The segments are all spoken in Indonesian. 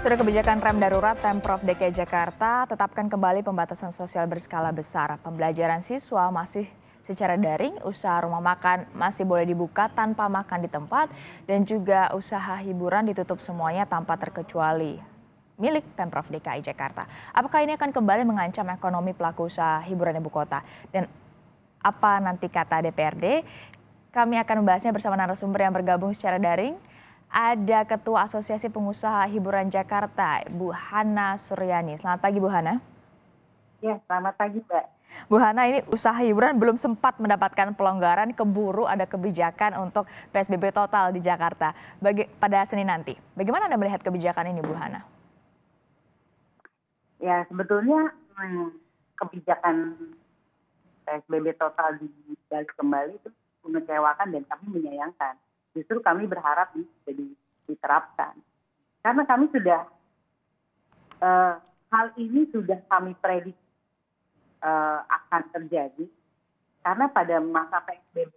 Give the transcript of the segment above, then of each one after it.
Sudah kebijakan rem darurat Pemprov DKI Jakarta tetapkan kembali pembatasan sosial berskala besar. Pembelajaran siswa masih secara daring, usaha rumah makan masih boleh dibuka tanpa makan di tempat, dan juga usaha hiburan ditutup semuanya tanpa terkecuali milik Pemprov DKI Jakarta. Apakah ini akan kembali mengancam ekonomi pelaku usaha hiburan ibu kota? Dan apa nanti kata DPRD? Kami akan membahasnya bersama narasumber yang bergabung secara daring. Ada Ketua Asosiasi Pengusaha Hiburan Jakarta, Bu Hana Suryani. Selamat pagi, Bu Hana. Ya, selamat pagi, Mbak. Bu Hana, ini usaha hiburan belum sempat mendapatkan pelonggaran, keburu ada kebijakan untuk PSBB total di Jakarta pada Senin nanti. Bagaimana Anda melihat kebijakan ini, Bu Hana? Ya, sebetulnya kebijakan PSBB total dibalik kembali itu mengecewakan dan kami menyayangkan. Justru kami berharap bisa diterapkan. Karena kami sudah, hal ini sudah kami prediksi akan terjadi. Karena pada masa PSBB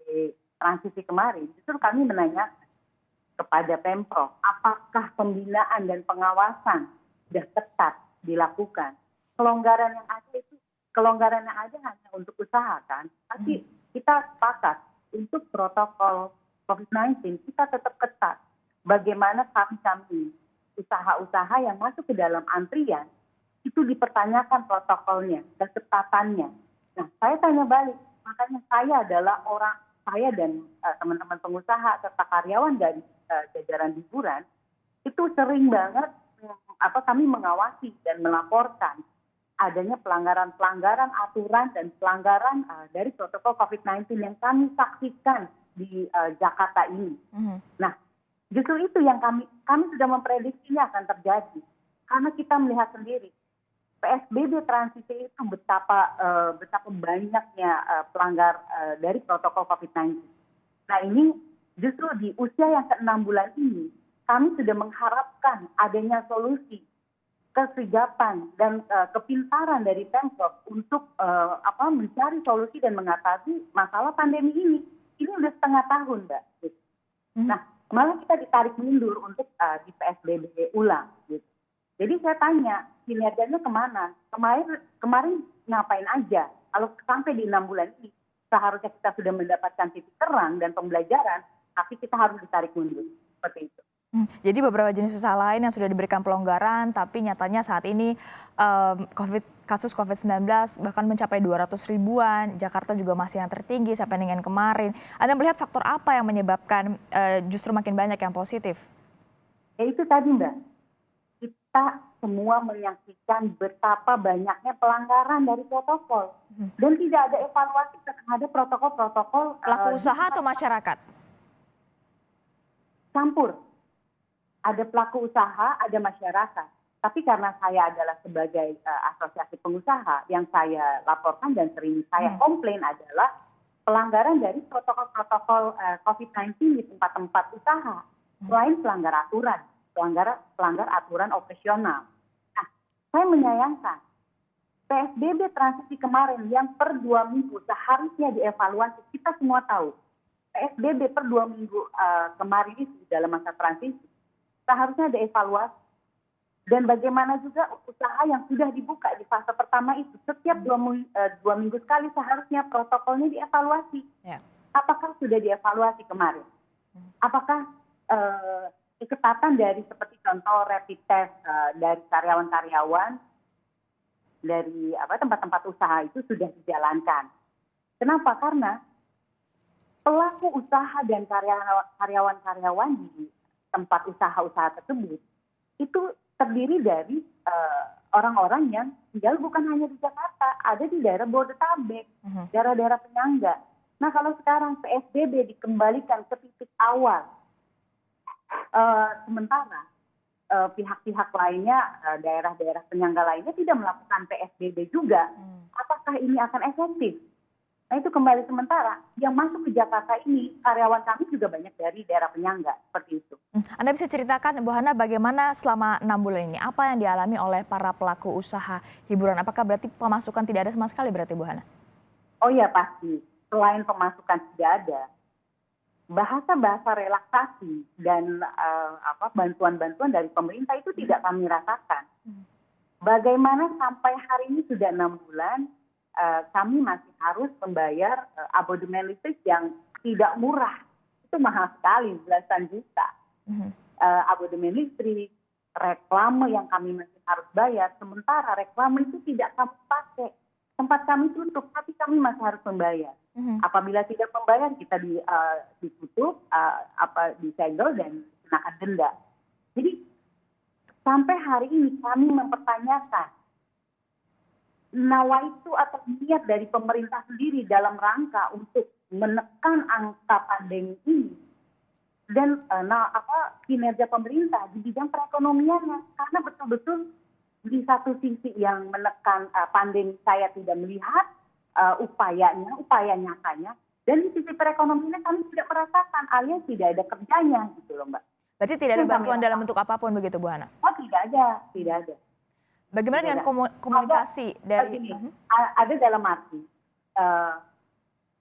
transisi kemarin, justru kami menanyakan kepada Pemprov, apakah pembinaan dan pengawasan sudah ketat dilakukan. Kelonggaran yang ada hanya untuk usaha kan, tapi kita sepakat untuk protokol COVID-19 kita tetap ketat. Bagaimana kami usaha-usaha yang masuk ke dalam antrian itu dipertanyakan protokolnya, ketetatannya. Nah, saya tanya balik, makanya saya dan teman-teman pengusaha serta karyawan dari jajaran hiburan itu sering banget kami mengawasi dan melaporkan adanya pelanggaran aturan dan pelanggaran dari protokol COVID-19 yang kami saksikan di Jakarta ini. Nah, justru itu yang kami sudah memprediksinya akan terjadi. Karena kita melihat sendiri, PSBB transisi itu betapa banyaknya pelanggar dari protokol COVID-19. Nah, ini justru di usia yang ke-6 bulan ini, kami sudah mengharapkan adanya solusi, kesigapan dan kepintaran dari Pemprov untuk mencari solusi dan mengatasi masalah pandemi ini. Ini udah setengah tahun, Mbak. Nah, malah kita ditarik mundur untuk di PSBB ulang. Gitu. Jadi saya tanya, kinerjanya kemana? Kemarin ngapain aja? Kalau sampai di 6 bulan ini, seharusnya kita sudah mendapatkan titik terang dan pembelajaran, tapi kita harus ditarik mundur. Seperti itu. Jadi beberapa jenis usaha lain yang sudah diberikan pelonggaran, tapi nyatanya saat ini kasus COVID-19 bahkan mencapai 200 ribuan, Jakarta juga masih yang tertinggi sampai dengan kemarin. Anda melihat faktor apa yang menyebabkan justru makin banyak yang positif? Ya itu tadi, Mbak. Kita semua menyaksikan betapa banyaknya pelanggaran dari protokol. Dan tidak ada evaluasi terhadap protokol-protokol. Pelaku usaha atau masyarakat? Campur. Ada pelaku usaha, ada masyarakat. Tapi karena saya adalah sebagai asosiasi pengusaha, yang saya laporkan dan sering saya komplain adalah pelanggaran dari protokol-protokol COVID-19 di tempat-tempat usaha. Selain pelanggar aturan, pelanggar aturan operasional. Nah, saya menyayangkan PSBB transisi kemarin yang per 2 minggu seharusnya dievaluasi. Kita semua tahu, PSBB per 2 minggu kemarin itu dalam masa transisi, seharusnya ada evaluasi. Dan bagaimana juga usaha yang sudah dibuka di fase pertama itu, setiap 2 minggu sekali seharusnya protokolnya dievaluasi. Ya. Apakah sudah dievaluasi kemarin? Apakah ketatan dari seperti contoh rapid test dari karyawan-karyawan dari tempat-tempat usaha itu sudah dijalankan? Kenapa? Karena pelaku usaha dan karyawan-karyawan di tempat usaha-usaha tersebut itu terdiri dari orang-orang yang tinggal bukan hanya di Jakarta, ada di daerah Bodetabek, daerah-daerah penyangga. Nah, kalau sekarang PSBB dikembalikan ke titik awal, sementara pihak-pihak lainnya, daerah-daerah penyangga lainnya tidak melakukan PSBB juga, apakah ini akan efektif? Nah, itu kembali sementara. Yang masuk ke Jakarta ini, karyawan kami juga banyak dari daerah penyangga, seperti itu. Anda bisa ceritakan, Bu Hana, bagaimana selama 6 bulan ini? Apa yang dialami oleh para pelaku usaha hiburan? Apakah berarti pemasukan tidak ada sama sekali berarti, Bu Hana? Oh iya, pasti. Selain pemasukan tidak ada, bahasa-bahasa relaksasi dan bantuan-bantuan dari pemerintah itu tidak kami rasakan. Bagaimana sampai hari ini sudah 6 bulan kami masih harus membayar abodemen listrik yang tidak murah. Itu mahal sekali, belasan juta. Abodemen listrik, reklame yang kami masih harus bayar, sementara reklame itu tidak kami pakai. Tempat kami tutup, tapi kami masih harus membayar. Apabila tidak membayar, kita ditutup, disegel dan dikenakan denda. Jadi sampai hari ini kami mempertanyakan nawaitu atau niat dari pemerintah sendiri dalam rangka untuk menekan angka pandemi ini dan kinerja pemerintah di bidang perekonomiannya, karena betul-betul di satu sisi yang menekan pandemi saya tidak melihat upaya nyatanya, dan di sisi perekonomiannya kami tidak merasakan, alias tidak ada kerjanya gitu loh Mbak. Berarti tidak ada bantuan dalam bentuk apapun begitu Bu Hana? Oh tidak ada. Bagaimana dengan komunikasi dari? Ada dalam arti,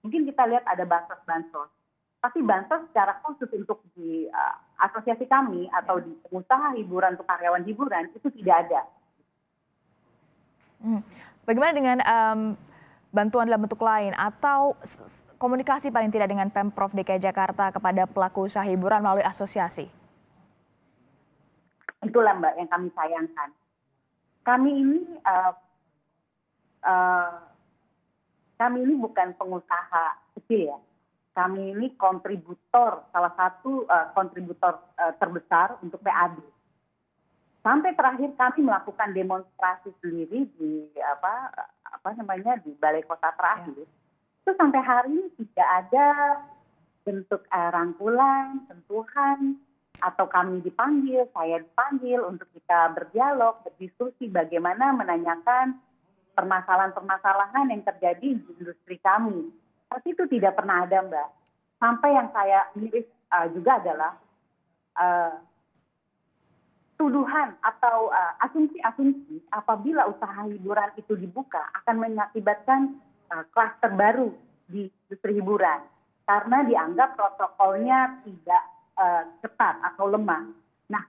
mungkin kita lihat ada bansos, tapi bansos secara khusus untuk di asosiasi kami atau di pengusaha hiburan untuk karyawan hiburan itu tidak ada. Bagaimana dengan bantuan dalam bentuk lain atau komunikasi paling tidak dengan Pemprov DKI Jakarta kepada pelaku usaha hiburan melalui asosiasi? Itulah Mbak yang kami sayangkan. Kami ini bukan pengusaha kecil ya. Kami ini kontributor, salah satu kontributor terbesar untuk PAD. Sampai terakhir kami melakukan demonstrasi sendiri di di balai kota terakhir. Itu sampai hari ini tidak ada bentuk rangkulan, sentuhan, atau kami dipanggil, saya dipanggil untuk kita berdialog, berdiskusi bagaimana menanyakan permasalahan-permasalahan yang terjadi di industri kami. Seperti itu tidak pernah ada Mbak. Sampai yang saya miris juga adalah tuduhan atau asumsi-asumsi apabila usaha hiburan itu dibuka akan mengakibatkan klaster baru di industri hiburan karena dianggap protokolnya tidak ketat atau lemah. Nah,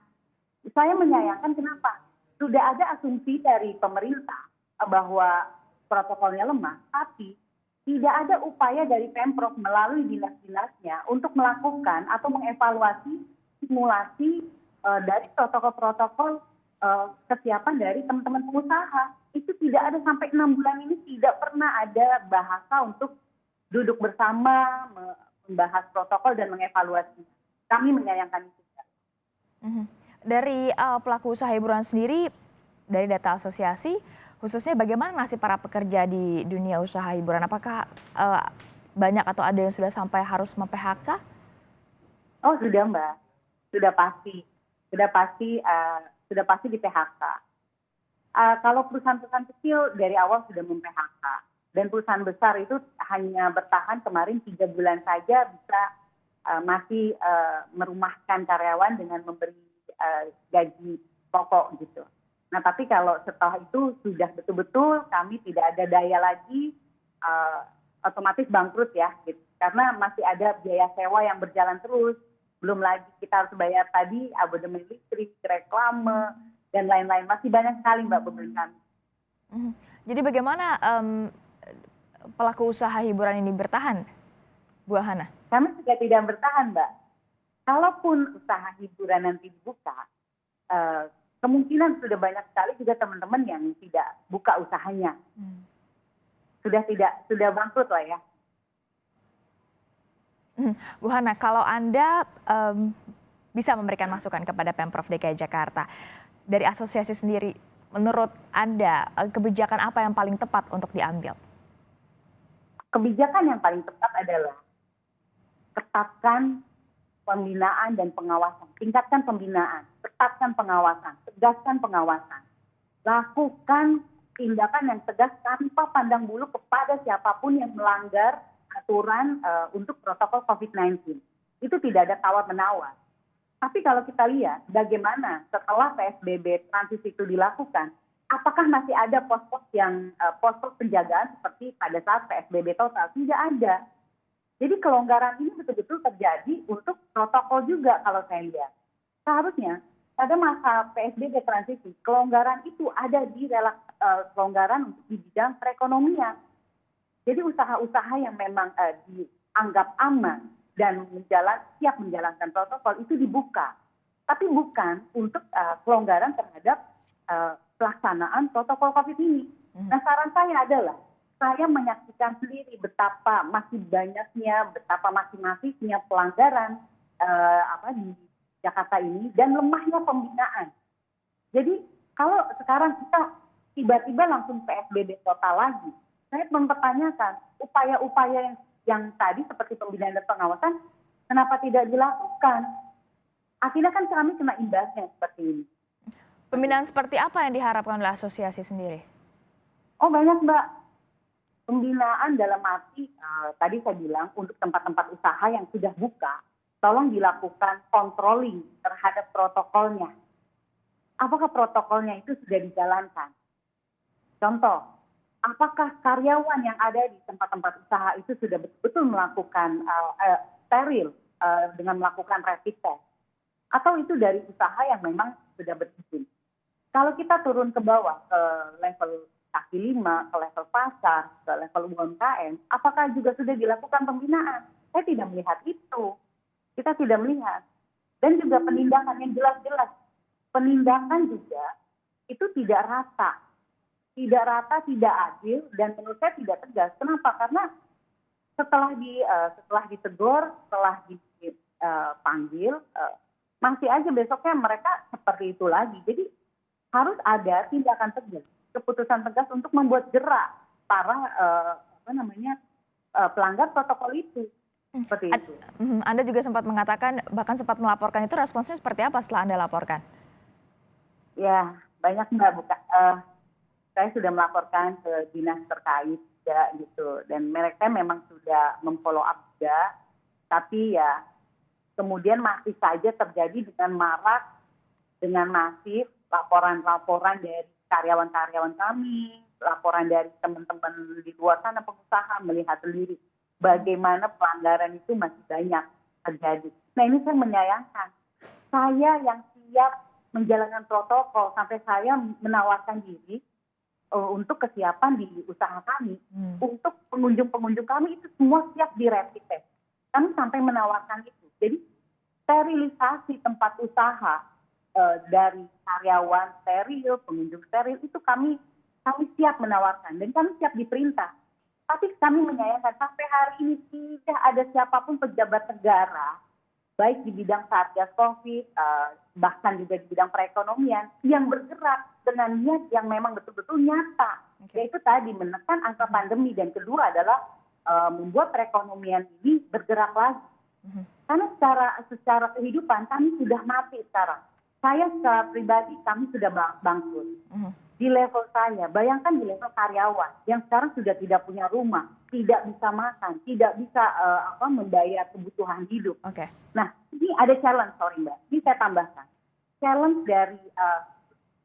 saya menyayangkan kenapa sudah ada asumsi dari pemerintah bahwa protokolnya lemah, tapi tidak ada upaya dari Pemprov melalui dinas-dinasnya untuk melakukan atau mengevaluasi simulasi dari protokol-protokol kesiapan dari teman-teman pengusaha. Itu tidak ada sampai 6 bulan ini, tidak pernah ada bahasa untuk duduk bersama, membahas protokol dan mengevaluasi. Kami menyayangkan itu. Dari pelaku usaha hiburan sendiri, dari data asosiasi, khususnya bagaimana nasib para pekerja di dunia usaha hiburan? Apakah banyak atau ada yang sudah sampai harus mem-PHK? Oh sudah Mbak, sudah pasti di PHK. Kalau perusahaan-perusahaan kecil dari awal sudah mem-PHK, dan perusahaan besar itu hanya bertahan kemarin 3 bulan saja bisa masih merumahkan karyawan dengan memberi gaji pokok gitu. Nah tapi kalau setelah itu sudah betul-betul kami tidak ada daya lagi, otomatis bangkrut ya, gitu. Karena masih ada biaya sewa yang berjalan terus, belum lagi kita harus bayar tadi abodemen listrik, reklame, dan lain-lain. Masih banyak sekali Mbak beban kami. Jadi bagaimana pelaku usaha hiburan ini bertahan, Bu Hana? Kami juga tidak bertahan Mbak. Kalaupun usaha hiburan nanti dibuka, kemungkinan sudah banyak sekali juga teman-teman yang tidak buka usahanya. Sudah bangkrut lah ya. Bu Hana, kalau Anda bisa memberikan masukan kepada Pemprov DKI Jakarta, dari asosiasi sendiri, menurut Anda kebijakan apa yang paling tepat untuk diambil? Kebijakan yang paling tepat adalah ketatkan pembinaan dan pengawasan, tingkatkan pembinaan, ketatkan pengawasan, tegaskan pengawasan, lakukan tindakan yang tegas tanpa pandang bulu kepada siapapun yang melanggar aturan untuk protokol COVID-19. Itu tidak ada tawar-menawar. Tapi kalau kita lihat bagaimana setelah PSBB transisi itu dilakukan, apakah masih ada pos-pos penjagaan seperti pada saat PSBB total? Tidak ada. Jadi kelonggaran ini betul-betul terjadi untuk protokol juga kalau saya lihat. Seharusnya pada masa PSBB transisi, kelonggaran itu ada di kelonggaran di bidang perekonomian. Jadi usaha-usaha yang memang dianggap aman dan siap menjalankan protokol itu dibuka. Tapi bukan untuk kelonggaran terhadap pelaksanaan protokol COVID ini. Nah, saran saya adalah saya menyaksikan sendiri betapa masih banyaknya, betapa masih masifnya pelanggaran di Jakarta ini dan lemahnya pembinaan. Jadi kalau sekarang kita tiba-tiba langsung PSBB total lagi, saya mempertanyakan upaya-upaya yang tadi seperti pembinaan dan pengawasan, kenapa tidak dilakukan? Akhirnya kan kami kena imbasnya seperti ini. Pembinaan seperti apa yang diharapkan oleh asosiasi sendiri? Oh banyak Mbak. Pembinaan dalam arti tadi saya bilang untuk tempat-tempat usaha yang sudah buka, tolong dilakukan controlling terhadap protokolnya. Apakah protokolnya itu sudah dijalankan? Contoh, apakah karyawan yang ada di tempat-tempat usaha itu sudah betul-betul melakukan steril dengan melakukan rapid test? Atau itu dari usaha yang memang sudah berizin? Kalau kita turun ke bawah, ke level kaki lima, ke level pasar, ke level UMKM, apakah juga sudah dilakukan pembinaan? Saya tidak melihat itu. Kita tidak melihat. Dan juga penindakan yang jelas-jelas. Penindakan juga itu tidak rata. Tidak rata, tidak adil, dan menurut saya tidak tegas. Kenapa? Karena setelah ditegur, setelah dipanggil, masih aja besoknya mereka seperti itu lagi. Jadi harus ada tindakan tegas, keputusan tegas untuk membuat gerak para pelanggar protokol itu. Seperti itu. Anda juga sempat mengatakan, bahkan sempat melaporkan itu, responsnya seperti apa setelah Anda laporkan? Ya, banyak Mbak. Saya sudah melaporkan ke dinas terkait juga gitu. Dan mereka memang sudah memfollow up juga. Tapi ya, kemudian masih saja terjadi dengan marak, dengan masif, laporan-laporan dari karyawan-karyawan kami, laporan dari teman-teman di luar sana pengusaha melihat sendiri bagaimana pelanggaran itu masih banyak terjadi. Nah ini saya menyayangkan. Saya yang siap menjalankan protokol sampai saya menawarkan diri untuk kesiapan di usaha kami. Untuk pengunjung-pengunjung kami itu semua siap di rapid test. Kami sampai menawarkan itu. Jadi sterilisasi tempat usaha dari karyawan steril, pengunjung steril itu kami siap menawarkan dan kami siap diperintah. Tapi kami menyayangkan sampai hari ini tidak ada siapapun pejabat negara, baik di bidang Satgas COVID, bahkan juga di bidang perekonomian, yang bergerak dengan niat yang memang betul-betul nyata. Yaitu tadi menekan angka pandemi dan kedua adalah membuat perekonomian ini bergerak lagi. Karena secara kehidupan kami sudah mati sekarang. Saya secara pribadi kami sudah bangkrut. Di level saya, bayangkan di level karyawan yang sekarang sudah tidak punya rumah, tidak bisa makan, tidak bisa membayar kebutuhan hidup. Nah, ini ada challenge, sorry Mbak. Ini saya tambahkan. Challenge dari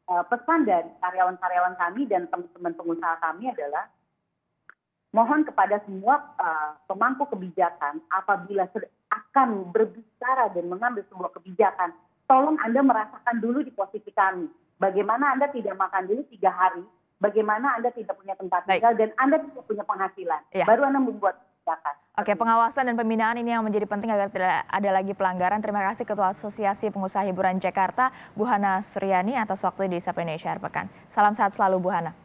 pesan dari karyawan-karyawan kami dan teman-teman pengusaha kami adalah mohon kepada semua pemangku kebijakan apabila akan berbicara dan mengambil sebuah kebijakan, tolong Anda merasakan dulu di posisi kami. Bagaimana Anda tidak makan dulu 3 hari, bagaimana Anda tidak punya tempat tinggal, dan Anda tidak punya penghasilan. Baru Anda membuat kebijakan. Oke, pengawasan dan pembinaan ini yang menjadi penting agar tidak ada lagi pelanggaran. Terima kasih Ketua Asosiasi Pengusaha Hiburan Jakarta, Bu Hana Suryani, atas waktu di Sapa Indonesia Akhir Pekan. Salam sehat selalu, Bu Hana.